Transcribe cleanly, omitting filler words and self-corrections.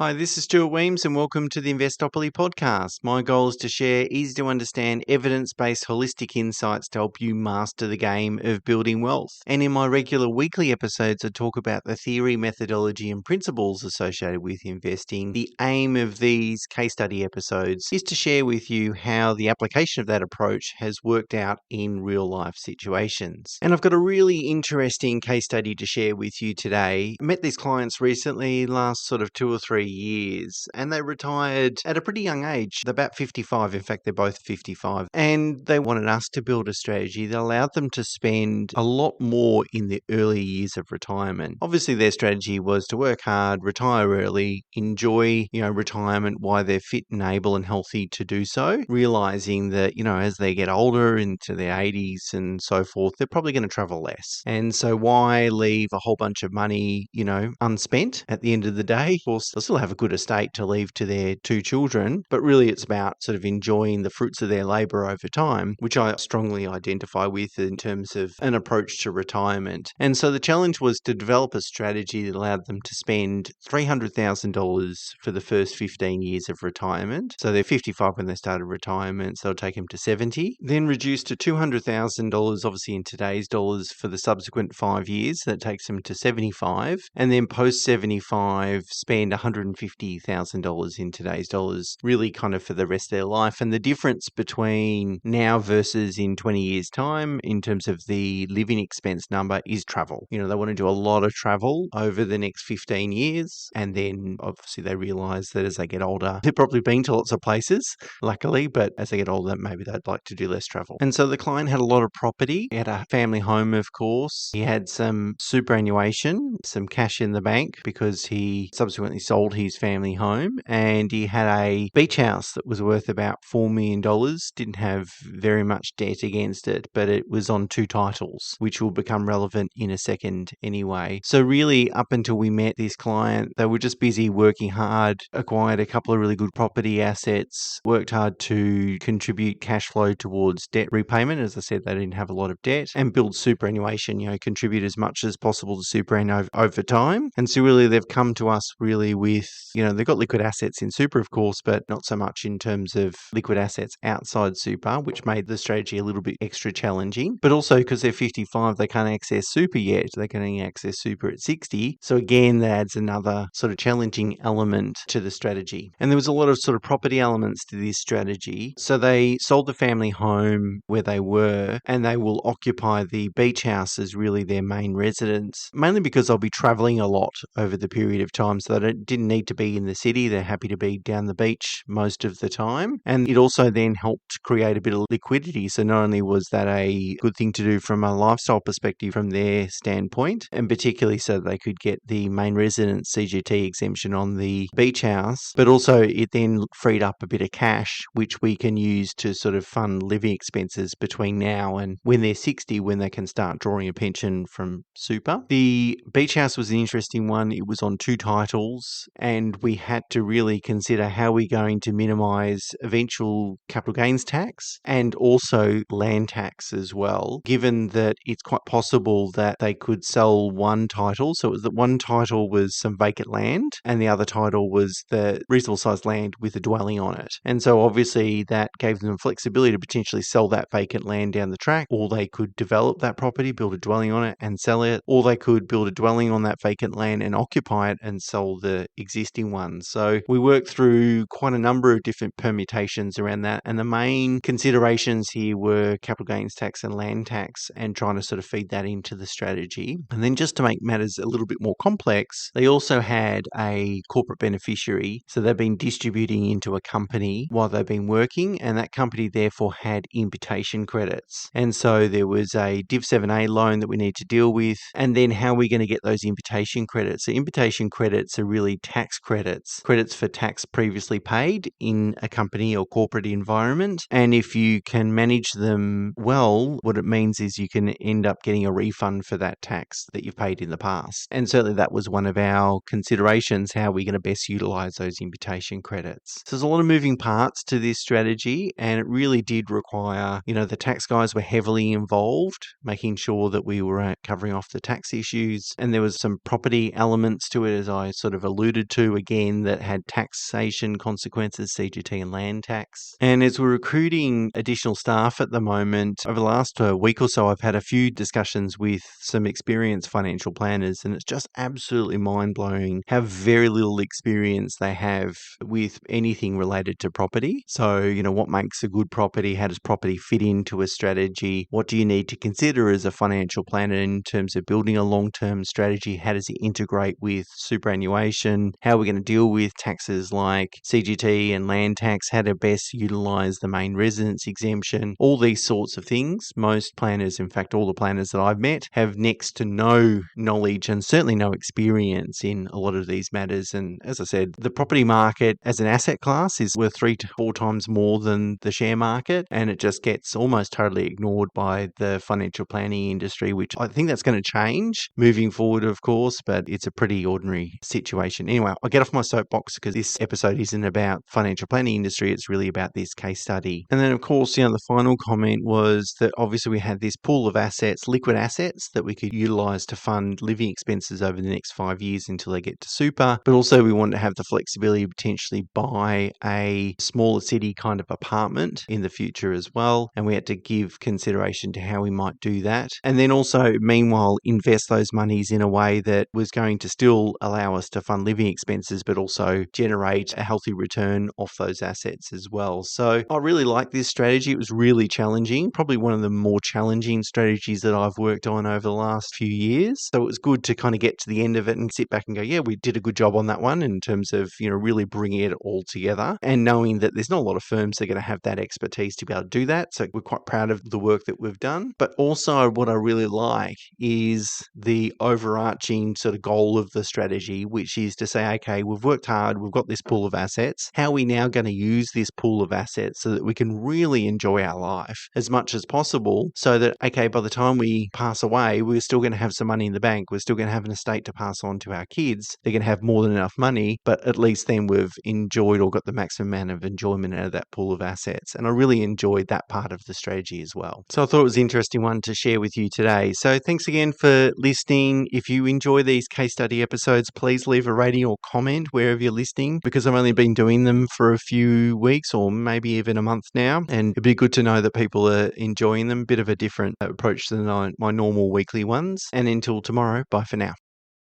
Hi, this is Stuart and welcome to the Investopoly podcast. My goal is to share easy to understand evidence-based holistic insights to help you master the game of building wealth. And in my regular weekly episodes, I talk about the theory, methodology and principles associated with investing. The aim of these case study episodes is to share with you how the application of that approach has worked out in real life situations. And I've got a really interesting case study to share with you today. I met these clients recently, last sort of 2 or 3 years, and they retired at a pretty young age. They're about 55. In fact, they're both 55. And they wanted us to build a strategy that allowed them to spend a lot more in the early years of retirement. Obviously, their strategy was to work hard, retire early, enjoy, retirement while they're fit and able and healthy to do so, realizing that, as they get older into their 80s and so forth, they're probably going to travel less. And so why leave a whole bunch of money, unspent at the end of the day? Of course, they'll still have a good estate to leave to their 2 children, but really it's about sort of enjoying the fruits of their labor over time, which I strongly identify with in terms of an approach to retirement. And so the challenge was to develop a strategy that allowed them to spend $300,000 for the first 15 years of retirement. So they're 55 when they started retirement, so it'll take them to 70. Then reduce to $200,000, obviously in today's dollars, for the subsequent 5 years. That takes them to 75. And then post 75, spend $150,000 in today's dollars, really kind of for the rest of their life. And the difference between now versus in 20 years' time in terms of the living expense number is travel. They want to do a lot of travel over the next 15 years. And then obviously they realize that as they get older, they've probably been to lots of places, luckily, but as they get older, maybe they'd like to do less travel. And so the client had a lot of property. He had a family home, of course. He had some superannuation, some cash in the bank because he subsequently sold his family home, and he had a beach house that was worth about $4 million. Didn't have very much debt against it, but it was on 2 titles, which will become relevant in a second anyway. So really, up until we met this client, they were just busy working hard, acquired a couple of really good property assets, worked hard to contribute cash flow towards debt repayment. As I said, they didn't have a lot of debt, and build superannuation, contribute as much as possible to superannuation over time. And so really they've come to us really with, they've got liquid assets in super, of course, but not so much in terms of liquid assets outside super, which made the strategy a little bit extra challenging. But also because they're 55, they can't access super yet. They can only access super at 60. So again, that adds another sort of challenging element to the strategy. And there was a lot of sort of property elements to this strategy. So they sold the family home where they were, and they will occupy the beach house as really their main residence, mainly because they'll be traveling a lot over the period of time. So they didn't need to be in the city. They're happy to be down the beach most of the time. And it also then helped create a bit of liquidity. So not only was that a good thing to do from a lifestyle perspective from their standpoint, and particularly so they could get the main residence CGT exemption on the beach house, but also it then freed up a bit of cash, which we can use to sort of fund living expenses between now and when they're 60, when they can start drawing a pension from super. The beach house was an interesting one. It was on 2 titles, and we had to really consider how we're going to minimise eventual capital gains tax and also land tax as well, given that it's quite possible that they could sell one title. So it was that one title was some vacant land, and the other title was the reasonable sized land with a dwelling on it. And so obviously that gave them flexibility to potentially sell that vacant land down the track, or they could develop that property, build a dwelling on it and sell it, or they could build a dwelling on that vacant land and occupy it and sell the existing one. So we worked through quite a number of different permutations around that, and the main considerations here were capital gains tax and land tax, and trying to sort of feed that into the strategy. And then just to make matters a little bit more complex, they also had a corporate beneficiary. So they've been distributing into a company while they've been working, and that company therefore had imputation credits. And so there was a Div 7A loan that we need to deal with, and then how are we going to get those imputation credits? So imputation credits are really tax credits for tax previously paid in a company or corporate environment. And if you can manage them well, what it means is you can end up getting a refund for that tax that you've paid in the past. And certainly that was one of our considerations, how are we going to best utilize those imputation credits. So there's a lot of moving parts to this strategy, and it really did require, the tax guys were heavily involved, making sure that we were covering off the tax issues. And there was some property elements to it, as I sort of alluded alluded to again that had taxation consequences, CGT and land tax. And as we're recruiting additional staff at the moment, over the last week or so, I've had a few discussions with some experienced financial planners, and it's just absolutely mind-blowing how very little experience they have with anything related to property. So, what makes a good property? How does property fit into a strategy? What do you need to consider as a financial planner in terms of building a long-term strategy? How does it integrate with superannuation? How are we going to deal with taxes like CGT and land tax? How to best utilize the main residence exemption? All these sorts of things. Most planners, in fact, all the planners that I've met, have next to no knowledge and certainly no experience in a lot of these matters. And as I said, the property market as an asset class is worth 3 to 4 times more than the share market, and it just gets almost totally ignored by the financial planning industry, which I think that's going to change moving forward, of course, but it's a pretty ordinary situation. Anyway, I'll get off my soapbox because this episode isn't about financial planning industry. It's really about this case study. And then, of course, the final comment was that obviously we had this pool of assets, liquid assets, that we could utilize to fund living expenses over the next 5 years until they get to super. But also we wanted to have the flexibility to potentially buy a smaller city kind of apartment in the future as well. And we had to give consideration to how we might do that. And then also, meanwhile, invest those monies in a way that was going to still allow us to fund living expenses, but also generate a healthy return off those assets as well. So I really like this strategy. It was really challenging, probably one of the more challenging strategies that I've worked on over the last few years. So it was good to kind of get to the end of it and sit back and go, yeah, we did a good job on that one in terms of, really bringing it all together and knowing that there's not a lot of firms that are going to have that expertise to be able to do that. So we're quite proud of the work that we've done. But also what I really like is the overarching sort of goal of the strategy, which is to say, okay, we've worked hard, we've got this pool of assets. How are we now going to use this pool of assets so that we can really enjoy our life as much as possible so that, okay, by the time we pass away, we're still going to have some money in the bank. We're still going to have an estate to pass on to our kids. They're going to have more than enough money, but at least then we've enjoyed or got the maximum amount of enjoyment out of that pool of assets. And I really enjoyed that part of the strategy as well. So I thought it was an interesting one to share with you today. So thanks again for listening. If you enjoy these case study episodes, please leave a rating or comment wherever you're listening, because I've only been doing them for a few weeks or maybe even a month now. And it'd be good to know that people are enjoying them. A bit of a different approach than my normal weekly ones. And until tomorrow, bye for now.